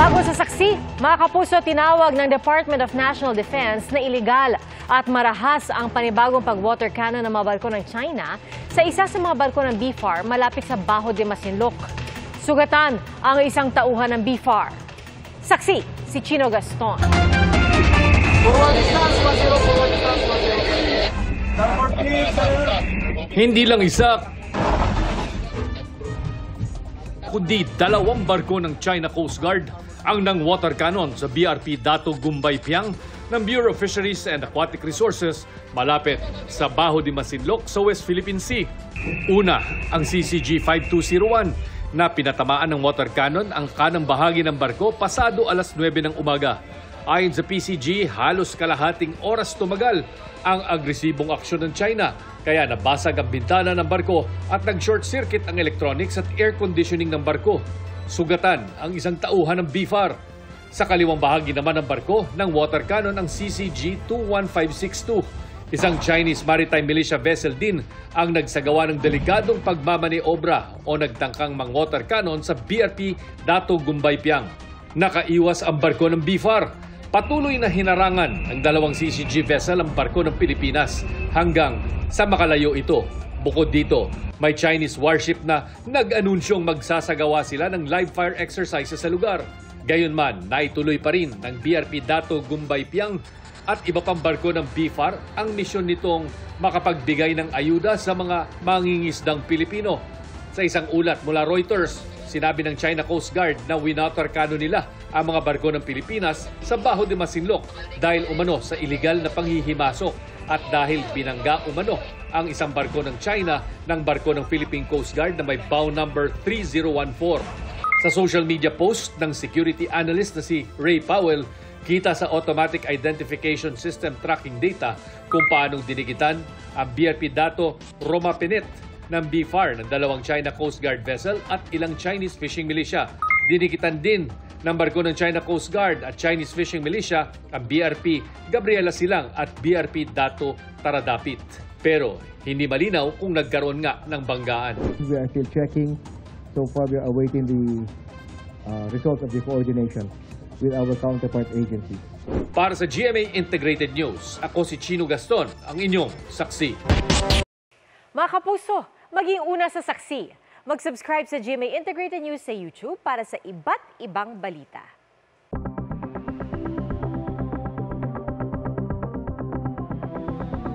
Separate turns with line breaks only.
Bago sa saksi, mga kapuso, tinawag ng Department of National Defense na iligal at marahas ang panibagong pag-water cannon ng mga barko ng China sa isa sa mga barko ng BFAR malapit sa Bajo de Masinloc. Sugatan ang isang tauhan ng BFAR. Saksi, si Chino Gaston.
Hindi lang isa, kundi dalawang barko ng China Coast Guard ang nang water cannon sa BRP Dato Gumbay Piang ng Bureau of Fisheries and Aquatic Resources malapit sa Bajo de Masinloc sa West Philippine Sea. Una, ang CCG 5201 na pinatamaan ng water cannon ang kanang bahagi ng barko pasado alas 9 ng umaga. Ayon sa PCG, halos kalahating oras tumagal ang agresibong aksyon ng China kaya nabasag ang bintana ng barko at nag-short circuit ang electronics at air conditioning ng barko. Sugatan ang isang tauhan ng BFAR. Sa kaliwang bahagi naman ng barko ng water cannon ang CCG 21562. Isang Chinese maritime militia vessel din ang nagsagawa ng delikadong pagmamaniobra o nagtangkang mang-water cannon sa BRP Dato Gumbay Piang. Nakaiwas ang barko ng BFAR. Patuloy na hinarangan ng dalawang CCG vessel ang barko ng Pilipinas hanggang sa makalayo ito. Bukod dito, may Chinese warship na nag-anunsyong magsasagawa sila ng live fire exercises sa lugar. Gayunman, naituloy pa rin ng BRP Dato Gumbay Piang at iba pang barko ng BFAR ang misyon nitong makapagbigay ng ayuda sa mga mangingisdang Pilipino. Sa isang ulat mula Reuters, sinabi ng China Coast Guard na winoter cannon nila ang mga barko ng Pilipinas sa Bajo de Masinloc dahil umano sa iligal na panghihimasok at dahil binangga umano ang isang barko ng China ng barko ng Philippine Coast Guard na may bow number 3014. Sa social media post ng security analyst na si Ray Powell, kita sa automatic identification system tracking data kung paanong dinigitan ang BRP Dato Roma Pinet ng BFAR ng dalawang China Coast Guard vessel at ilang Chinese fishing militia. Dinigitan din ng barko ng China Coast Guard at Chinese fishing militia ang BRP Gabriela Silang at BRP Dato Taradapit. Pero hindi malinaw kung nagkaroon nga ng banggaan.
We are still checking. So far we are awaiting the results of the coordination with our counterpart agencies.
Para sa GMA Integrated News, ako si Chino Gaston, ang inyong saksi.
Mga kapuso, maging una sa saksi. Mag-subscribe sa GMA Integrated News sa YouTube para sa iba't ibang balita.